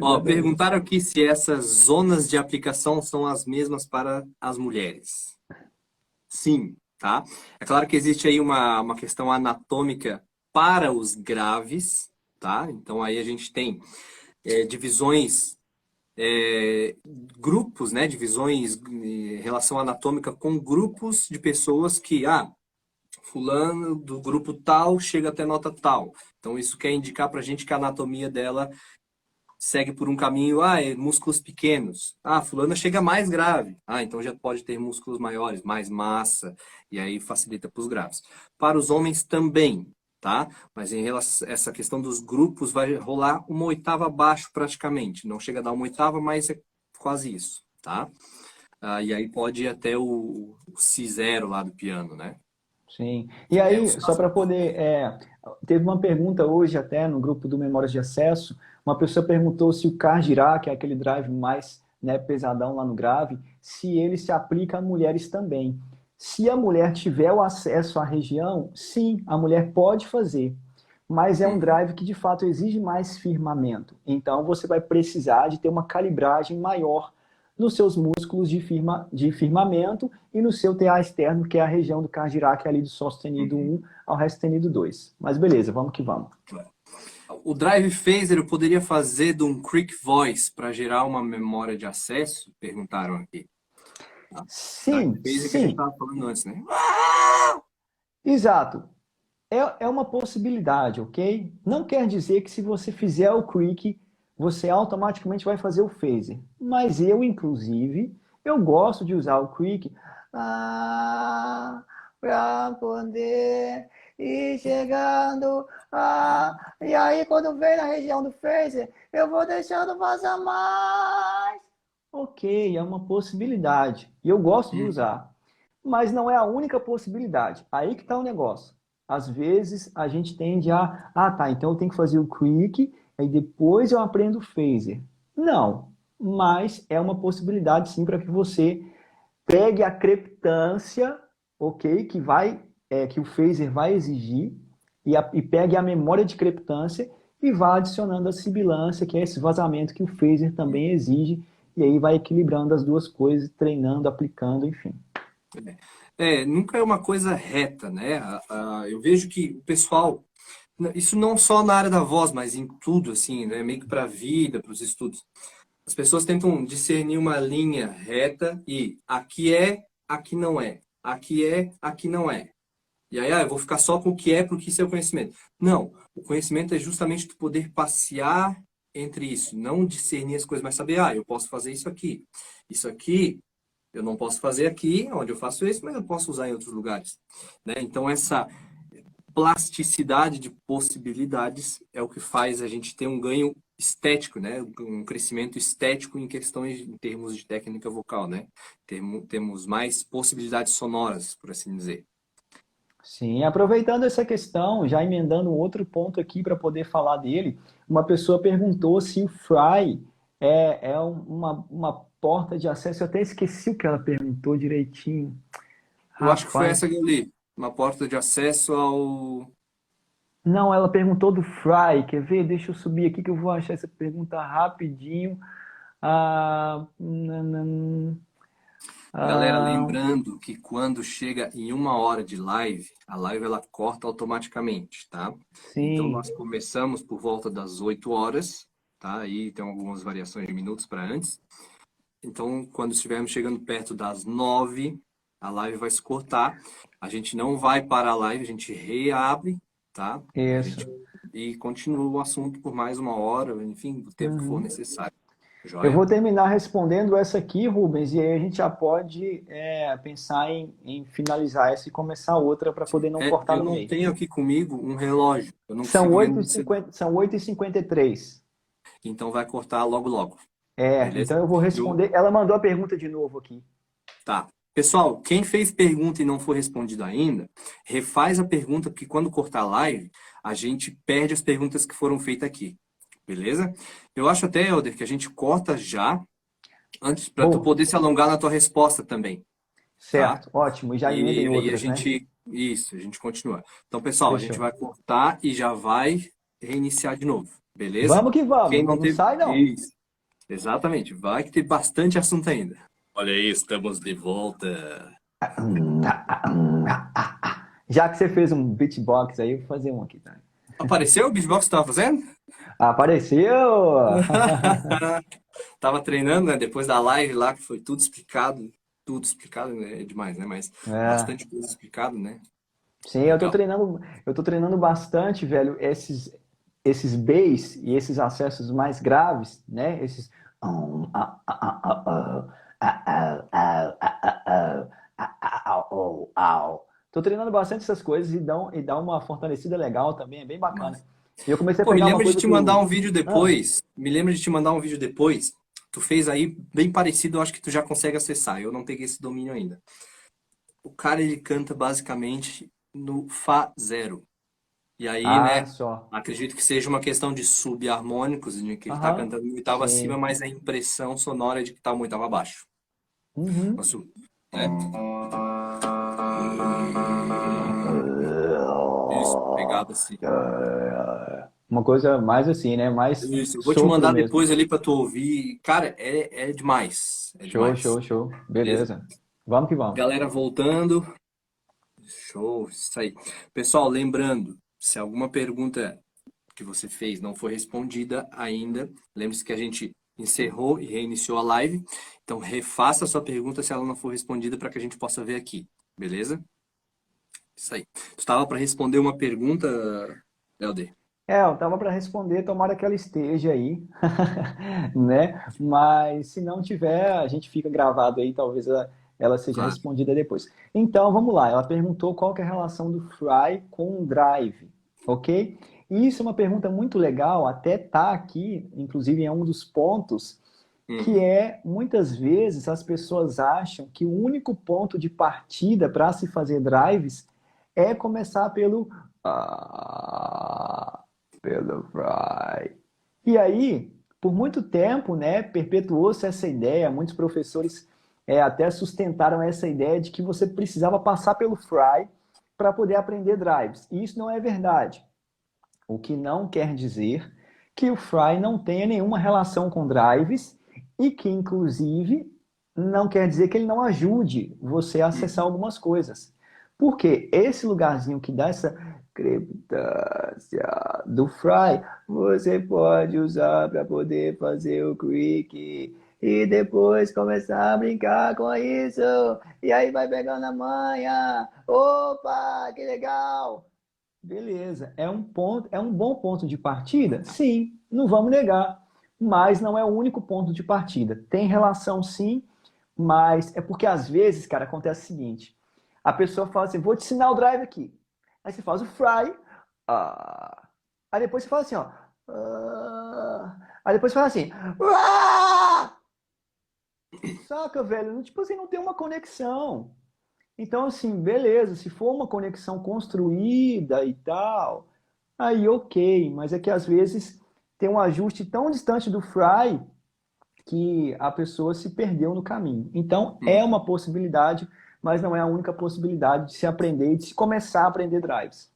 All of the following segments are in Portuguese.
Ó, Exatamente. perguntaram aqui se essas zonas de aplicação são as mesmas para as mulheres. Sim, tá? É claro que existe aí uma questão anatômica para os graves, tá? Então aí a gente tem divisões, grupos, né? Divisões em relação anatômica com grupos de pessoas que, fulano do grupo tal chega até nota tal. Então isso quer indicar pra gente que a anatomia dela segue por um caminho, músculos pequenos. Fulana chega mais grave. Então já pode ter músculos maiores, mais massa, e aí facilita para os graves. Para os homens também, tá? Mas em relação a essa questão dos grupos, vai rolar uma oitava abaixo praticamente. Não chega a dar uma oitava, mas é quase isso, tá? E aí pode ir até o si zero lá do piano, né? Sim. E Que é os aí, só casos para anatômicos. poder. Teve uma pergunta hoje até no grupo do Memórias de Acesso. Uma pessoa perguntou se o Cardirá, que é aquele drive mais, né, pesadão lá no grave, se ele se aplica a mulheres também. Se a mulher tiver o acesso à região, sim, a mulher pode fazer. Mas é um Uhum. drive que de fato exige mais firmamento. Então você vai precisar de ter uma calibragem maior nos seus músculos de firmamento e no seu TA externo, que é a região do cardiac, que é ali do Sol sustenido Uhum. 1 ao Ré sustenido 2. Mas beleza, vamos que vamos. O Drive Phaser eu poderia fazer de um Quick Voice para gerar uma memória de acesso? Perguntaram aqui. Drive Sim, Phaser que a gente sim, estava falando antes, né? exato. É uma possibilidade, ok? Não quer dizer que se você fizer o Quick, você automaticamente vai fazer o Phaser. Mas eu, inclusive, eu gosto de usar o Quick para poder ir chegando. E aí, quando vem na região do Phaser, eu vou deixando vazar mais. Ok, é uma possibilidade. E eu gosto de Uhum. usar. Mas não é a única possibilidade. Aí que está o negócio. Às vezes a gente tende tá, então eu tenho que fazer o quick, aí depois eu aprendo o phaser. Não, mas é uma possibilidade sim para que você pegue a creptância, ok, que o phaser vai exigir e pegue a memória de creptância e vá adicionando a sibilância, que é esse vazamento que o phaser também exige, e aí vai equilibrando as duas coisas, treinando, aplicando, enfim. Nunca é uma coisa reta, né? Eu vejo que o pessoal, isso não só na área da voz, mas em tudo, assim, né? Meio que para a vida, para os estudos. As pessoas tentam discernir uma linha reta e aqui é, aqui não é. Aqui é, aqui não é. E aí, eu vou ficar só com o que é, porque isso é o conhecimento. Não, o conhecimento é justamente tu poder passear entre isso, não discernir as coisas, mas saber, eu posso fazer isso aqui. Isso aqui, eu não posso fazer aqui, onde eu faço isso, mas eu posso usar em outros lugares. Né? Então, essa plasticidade de possibilidades é o que faz a gente ter um ganho estético, né? Um crescimento estético em questões, em termos de técnica vocal, né? Temos mais possibilidades sonoras, por assim dizer. Sim, aproveitando essa questão, já emendando um outro ponto aqui para poder falar dele, uma pessoa perguntou se o Fry uma porta de acesso. Eu até esqueci o que ela perguntou direitinho. Eu acho que foi essa Rapaz. que eu li. Uma porta de acesso ao. Não, ela perguntou do Fry. Quer ver? Deixa eu subir aqui que eu vou achar essa pergunta rapidinho. Ah, Galera, ah, lembrando que quando chega em 1 hora de live, a live ela corta automaticamente, tá? Então sim. nós começamos por volta das 8 horas, tá? Aí tem algumas variações de minutos para antes. Então, quando estivermos chegando perto das 9, a live vai se cortar. A gente não vai parar a live, a gente reabre, tá? A Isso. gente e continua o assunto por mais 1 hora, enfim, o tempo que for Uhum. necessário. Eu Joia? vou terminar respondendo essa aqui, Rubens, e aí a gente já pode pensar em finalizar essa e começar outra para poder não cortar Eu no não meio. tenho aqui comigo um relógio. Eu não São consigo ver no 8h50, são 8h53. então vai cortar logo logo. Então Beleza? eu vou Eu, responder. Ela mandou a pergunta de novo aqui. tá. Pessoal, quem fez pergunta e não foi respondido ainda, refaz a pergunta, porque quando cortar a live, a gente perde as perguntas que foram feitas aqui. Beleza? Eu acho até, Helder, que a gente corta já, antes para tu Boa, poder se alongar na tua resposta também, tá? certo, ótimo. E já emenda E em aí a outras, né? gente, isso, a gente continua. Então, pessoal, a gente Fechou. vai cortar e já vai reiniciar de novo. beleza? Vamos que Quem vamos. não Não teve... sai, não. Isso, exatamente. Vai que tem bastante assunto ainda. Olha aí, estamos de volta. Já que você fez um beatbox aí, eu vou fazer um aqui, tá? Apareceu o beatbox que você estava fazendo? Apareceu! Tava treinando, né? Depois da live lá, que foi tudo explicado. Tudo explicado, né? É demais, né? Mas É, bastante coisa explicado, né? sim, Legal. eu tô treinando bastante, velho, esses bass e esses acessos mais graves, né? Esses Tô treinando bastante essas coisas e dá uma fortalecida legal também, é bem bacana. Mas... E eu comecei a Pô, me pegar uma lembra de coisa te que mandar o um vídeo ah, depois. Me lembra de te mandar um vídeo depois. Tu fez aí bem parecido, eu acho que tu já consegue acessar. Eu não peguei esse domínio ainda. O cara, ele canta basicamente no Fá zero. E aí, né, só. acredito que seja uma questão de subharmônicos, de que ele tá Aham. cantando uma oitava acima, Sim. mas a impressão sonora é de que tá uma oitava abaixo. Uhum. Nossa, né? Isso, pegada assim. Uma coisa mais assim, né? Mais Isso, eu vou te sopro mandar mesmo. depois ali pra tu ouvir. Cara, é demais. É Show, demais. show, show. Beleza? Beleza. Vamos que vamos. Galera voltando. Show, isso aí. Pessoal, lembrando, se alguma pergunta que você fez não foi respondida ainda, lembre-se que a gente encerrou e reiniciou a live. Então, refaça a sua pergunta se ela não for respondida para que a gente possa ver aqui. Beleza? Isso aí. Tu estava para responder uma pergunta, Helder? Eu tava para responder, tomara que ela esteja aí, né? Mas se não tiver, a gente fica gravado aí, talvez ela seja Claro. respondida depois. Então, vamos lá. Ela perguntou qual que é a relação do fry com o drive, ok? E isso é uma pergunta muito legal, até tá aqui, inclusive é um dos pontos, que Uhum. é, muitas vezes as pessoas acham que o único ponto de partida para se fazer drives é começar pelo fry. E aí, por muito tempo, né, perpetuou-se essa ideia, muitos professores até sustentaram essa ideia de que você precisava passar pelo fry para poder aprender drives. E isso não é verdade. O que não quer dizer que o fry não tenha nenhuma relação com drives e que, inclusive, não quer dizer que ele não ajude você a acessar Uhum. algumas coisas. Porque esse lugarzinho que dá essa crepitância do fry, você pode usar para poder fazer o quick e depois começar a brincar com isso. E aí vai pegando a manha. Opa, que legal! Beleza, é um bom ponto de partida? Sim, não vamos negar, mas não é o único ponto de partida. Tem relação sim, mas é porque às vezes, cara, acontece o seguinte: a pessoa fala assim, vou te ensinar o drive aqui. Aí você faz o fry, ah. Aí depois você fala assim, ó, aí depois você fala assim, ah. Saca, velho? Tipo assim, não tem uma conexão. Então, assim, beleza, se for uma conexão construída e tal, aí ok, mas é que às vezes tem um ajuste tão distante do fry que a pessoa se perdeu no caminho. Então, é Uhum. uma possibilidade, mas não é a única possibilidade de se aprender e de se começar a aprender drives.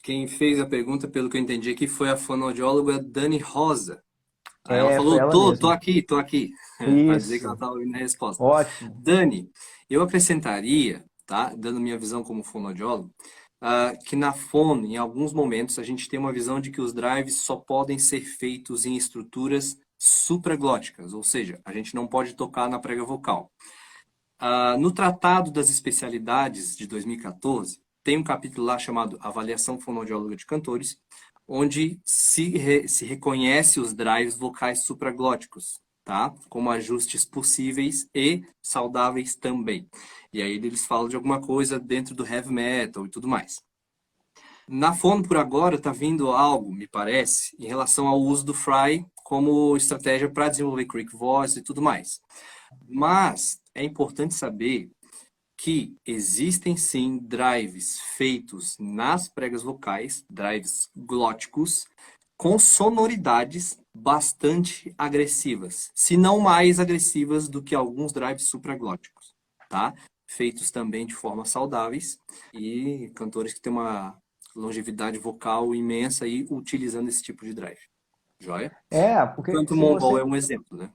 Quem fez a pergunta, pelo que eu entendi aqui, foi a fonoaudióloga Dani Rosa. Aí ela Foi falou, ela tô mesma. aqui, tô aqui. Para dizer que ela Isso, estava ouvindo a resposta. ótimo. Dani, eu acrescentaria, tá? Dando minha visão como fonoaudiólogo, que na fono, em alguns momentos, a gente tem uma visão de que os drives só podem ser feitos em estruturas supraglóticas, ou seja, a gente não pode tocar na prega vocal. No Tratado das Especialidades de 2014, tem um capítulo lá chamado Avaliação Fonoaudióloga de Cantores, onde se reconhece os drives vocais supraglóticos, tá? Como ajustes possíveis e saudáveis também. E aí eles falam de alguma coisa dentro do heavy metal e tudo mais. Na Fono, por agora, está vindo algo, me parece, em relação ao uso do Fry como estratégia para desenvolver Creek Voice e tudo mais. Mas é importante saber que existem sim drives feitos nas pregas vocais, drives glóticos, com sonoridades bastante agressivas, se não mais agressivas do que alguns drives supraglóticos, tá? Feitos também de forma saudáveis e cantores que têm uma longevidade vocal imensa e utilizando esse tipo de drive. Joia? O Porque canto se mongol é você... um exemplo, né?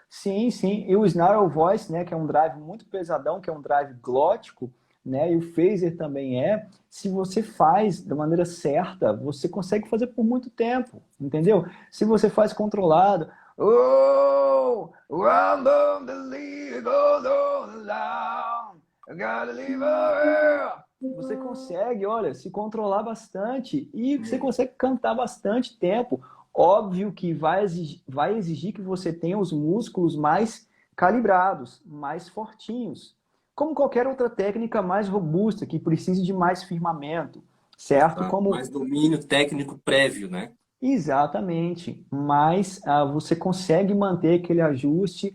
Sim, sim. E o Snarl Voice, né, que é um drive muito pesadão, que é um drive glótico, né, e o phaser também é. Se você faz da maneira certa, você consegue fazer por muito tempo, entendeu? Se você faz controlado, oh, random the league goes on along, I gotta leave her. Você consegue, olha, se controlar bastante e você É. consegue cantar bastante tempo. Óbvio que vai exigir que você tenha os músculos mais calibrados, mais fortinhos. Como qualquer outra técnica mais robusta, que precise de mais firmamento, certo? Exato. Mais Como domínio técnico prévio, né? exatamente, mas você consegue manter aquele ajuste,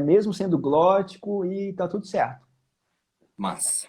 mesmo sendo glótico e tá tudo certo. Massa.